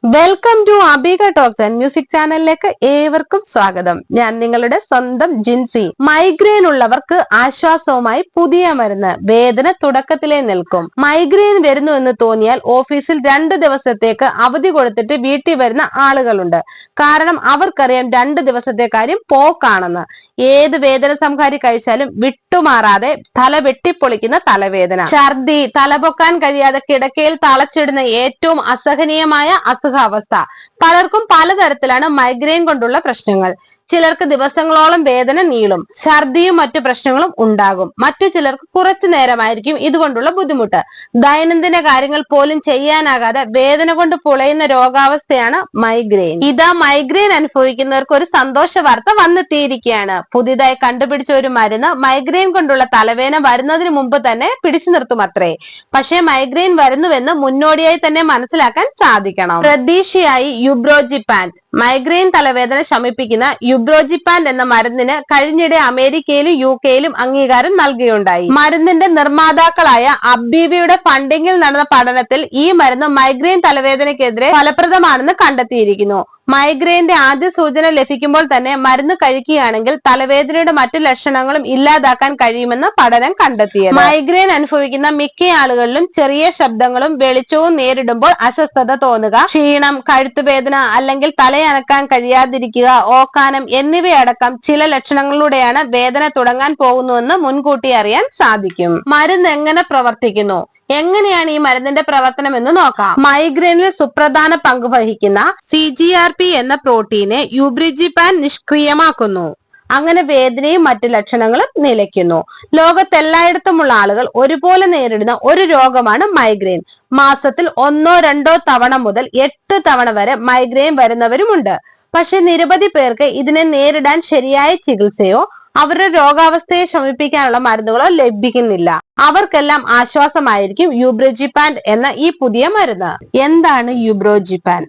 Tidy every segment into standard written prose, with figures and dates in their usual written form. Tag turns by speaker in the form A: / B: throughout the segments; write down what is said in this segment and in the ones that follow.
A: Welcome to Abika talks and music ചാനലിലേക്ക് ഏവർക്കും സ്വാഗതം. ഞാൻ നിങ്ങളുടെ സ്വന്തം ജിൻസി. മൈഗ്രെയിൻ ഉള്ളവർക്ക് ആശ്വാസവുമായി പുതിയ മരുന്ന്. വേദന തുടക്കത്തിലേ നിൽക്കും. മൈഗ്രെയിൻ വരുന്നു എന്ന് തോന്നിയാൽ ഓഫീസിൽ 2 ദിവസത്തേക്ക് അവധി കൊടുത്തിട്ട് വീട്ടിൽ വരുന്ന ആളുകളുണ്ട്. കാരണം അവർക്കറിയാം 2 ദിവസത്തെ കാര്യം പോക്കാണെന്ന്. ഏത് വേദന സംഹാരി കഴിച്ചാലും വിട്ടുമാറാതെ തല വെട്ടിപ്പൊളിക്കുന്ന തലവേദന, ഛർദി, തലപൊക്കാൻ കഴിയാതെ കിടക്കയിൽ തളച്ചിടുന്ന ഏറ്റവും അസഹനീയമായ അസുഖാവസ്ഥ. പലർക്കും പലതരത്തിലാണ് മൈഗ്രെയിൻ കൊണ്ടുള്ള പ്രശ്നങ്ങൾ. ചിലർക്ക് ദിവസങ്ങളോളം വേദന നീളും, ഛർദിയും മറ്റു പ്രശ്നങ്ങളും ഉണ്ടാകും. മറ്റു ചിലർക്ക് കുറച്ചു നേരമായിരിക്കും ഇതുകൊണ്ടുള്ള ബുദ്ധിമുട്ട്. ദൈനംദിന കാര്യങ്ങൾ പോലും ചെയ്യാനാകാതെ വേദന കൊണ്ട് പുളയുന്ന രോഗാവസ്ഥയാണ് മൈഗ്രെയിൻ. ഇതാ മൈഗ്രെയിൻ അനുഭവിക്കുന്നവർക്ക് ഒരു സന്തോഷ വാർത്ത വന്നെത്തിയിരിക്കുകയാണ്. പുതിയതായി കണ്ടുപിടിച്ച ഒരു മരുന്ന് മൈഗ്രെയിൻ കൊണ്ടുള്ള തലവേദന വരുന്നതിന് മുമ്പ് തന്നെ പിടിച്ചു നിർത്തുമത്രേ. പക്ഷേ മൈഗ്രെയിൻ വരുന്നുവെന്ന് മുന്നോടിയായി തന്നെ മനസ്സിലാക്കാൻ സാധിക്കണം. പ്രതീക്ഷയായി യുബ്രോജിപാൻ. മൈഗ്രെയിൻ തലവേദന ശമിപ്പിക്കുന്ന യുബ്രോജിപാൻ എന്ന മരുന്നിന് കഴിഞ്ഞിടെ അമേരിക്കയിലും UK-യിലും അംഗീകാരം നൽകുകയുണ്ടായി. മരുന്നിന്റെ നിർമ്മാതാക്കളായ അബ്ബീബിയുടെ ഫണ്ടിങ്ങിൽ നടന്ന പഠനത്തിൽ ഈ മരുന്ന് മൈഗ്രെയിൻ തലവേദനയ്ക്കെതിരെ ഫലപ്രദമാണെന്ന് കണ്ടെത്തിയിരിക്കുന്നു. മൈഗ്രെയിന്റെ ആദ്യ സൂചന ലഭിക്കുമ്പോൾ തന്നെ മരുന്ന് കഴിക്കുകയാണെങ്കിൽ തലവേദനയുടെ മറ്റു ലക്ഷണങ്ങളും ഇല്ലാതാക്കാൻ കഴിയുമെന്ന് പഠനം കണ്ടെത്തിയത്. മൈഗ്രെയിൻ അനുഭവിക്കുന്ന മിക്ക ആളുകളിലും ചെറിയ ശബ്ദങ്ങളും വെളിച്ചവും നേരിടുമ്പോൾ അസ്വസ്ഥത തോന്നുക, ക്ഷീണം, കഴുത്തുവേദന അല്ലെങ്കിൽ തലയനക്കാൻ കഴിയാതിരിക്കുക, ഓക്കാനം എന്നിവയടക്കം ചില ലക്ഷണങ്ങളിലൂടെയാണ് വേദന തുടങ്ങാൻ പോകുന്നുവെന്ന് മുൻകൂട്ടി അറിയാൻ സാധിക്കും. മരുന്ന് എങ്ങനെ പ്രവർത്തിക്കുന്നു? എങ്ങനെയാണ് ഈ മരുന്നിന്റെ പ്രവർത്തനം എന്ന് നോക്കാം. മൈഗ്രെയിനിൽ സുപ്രധാന പങ്ക് വഹിക്കുന്ന CGRP എന്ന പ്രോട്ടീനെ യുബ്രോജിപാൻ നിഷ്ക്രിയമാക്കുന്നു. അങ്ങനെ വേദനയും മറ്റു ലക്ഷണങ്ങളും നിലയ്ക്കുന്നു. ലോകത്തെല്ലായിടത്തുമുള്ള ആളുകൾ ഒരുപോലെ നേരിടുന്ന ഒരു രോഗമാണ് മൈഗ്രെയിൻ. മാസത്തിൽ 1-2 തവണ മുതൽ 8 തവണ വരെ മൈഗ്രെയിൻ വരുന്നവരുമുണ്ട്. പക്ഷെ നിരവധി പേർക്ക് ഇതിനെ നേരിടാൻ ശരിയായ ചികിത്സയോ അവരുടെ രോഗാവസ്ഥയെ ശമിപ്പിക്കാനുള്ള മരുന്നുകളോ ലഭിക്കുന്നില്ല. അവർക്കെല്ലാം ആശ്വാസമായിരിക്കും യുബ്രോജിപാൻ എന്ന ഈ പുതിയ മരുന്ന്. എന്താണ് യുബ്രോജിപാൻ?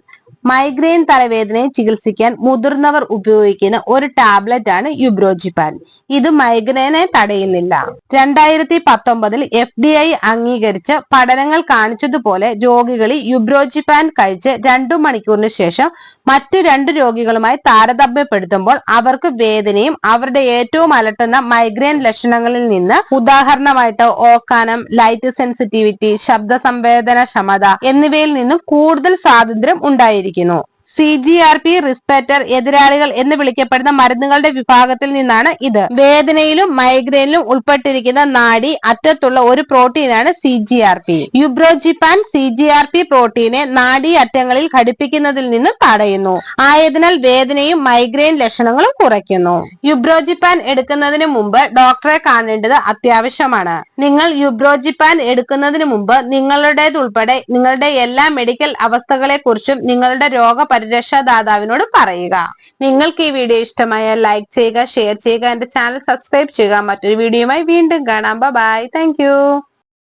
A: മൈഗ്രെയിൻ തലവേദനയെ ചികിത്സിക്കാൻ മുതിർന്നവർ ഉപയോഗിക്കുന്ന ഒരു ടാബ്ലറ്റ് ആണ് യുബ്രോജിപാൻ. ഇത് മൈഗ്രെയിനെ തടയുന്നില്ല. 2019 FDA അംഗീകരിച്ച പഠനങ്ങൾ കാണിച്ചതുപോലെ രോഗികളിൽ യുബ്രോജിപാൻ കഴിച്ച് 2 മണിക്കൂറിന് ശേഷം മറ്റു 2 രോഗികളുമായി താരതമ്യപ്പെടുത്തുമ്പോൾ അവർക്ക് വേദനയും അവരുടെ ഏറ്റവും അലട്ടുന്ന മൈഗ്രെയിൻ ലക്ഷണങ്ങളിൽ നിന്ന്, ഉദാഹരണമായിട്ട് ഓക്കാനം, ലൈറ്റ് സെൻസിറ്റിവിറ്റി, ശബ്ദ സംവേദനക്ഷമത എന്നിവയിൽ നിന്നും കൂടുതൽ സ്വാതന്ത്ര്യം ഉണ്ടായിരിക്കും. CGRP റിസപ്റ്റർ എതിരാളികൾ എന്ന് വിളിക്കപ്പെടുന്ന മരുന്നുകളുടെ വിഭാഗത്തിൽ നിന്നാണ് ഇത്. വേദനയിലും മൈഗ്രെയിനിലും ഉൾപ്പെട്ടിരിക്കുന്ന നാഡി അറ്റത്തുള്ള ഒരു പ്രോട്ടീനാണ് CGRP. യുബ്രോജിപാൻ CGRP പ്രോട്ടീനെ നാഡി അറ്റങ്ങളിൽ ഘടിപ്പിക്കുന്നതിൽ നിന്ന് തടയുന്നു. ആയതിനാൽ വേദനയും മൈഗ്രെയിൻ ലക്ഷണങ്ങളും കുറയ്ക്കുന്നു. യുബ്രോജിപാൻ എടുക്കുന്നതിന് മുമ്പ് ഡോക്ടറെ കാണേണ്ടത് അത്യാവശ്യമാണ്. നിങ്ങൾ യുബ്രോജിപാൻ എടുക്കുന്നതിന് മുമ്പ് നിങ്ങളുടേതുൾപ്പെടെ നിങ്ങളുടെ എല്ലാ മെഡിക്കൽ അവസ്ഥകളെ കുറിച്ചും നിങ്ങളുടെ രോഗപരിരക്ഷാദാതാവിനോട് പറയുക. നിങ്ങൾക്ക് ഈ വീഡിയോ ഇഷ്ടമായാൽ ലൈക്ക് ചെയ്യുക, ഷെയർ ചെയ്യുക, എന്റെ ചാനൽ സബ്സ്ക്രൈബ് ചെയ്യുക. മറ്റൊരു വീഡിയോയുമായി വീണ്ടും കാണാം. ബൈ. Thank you.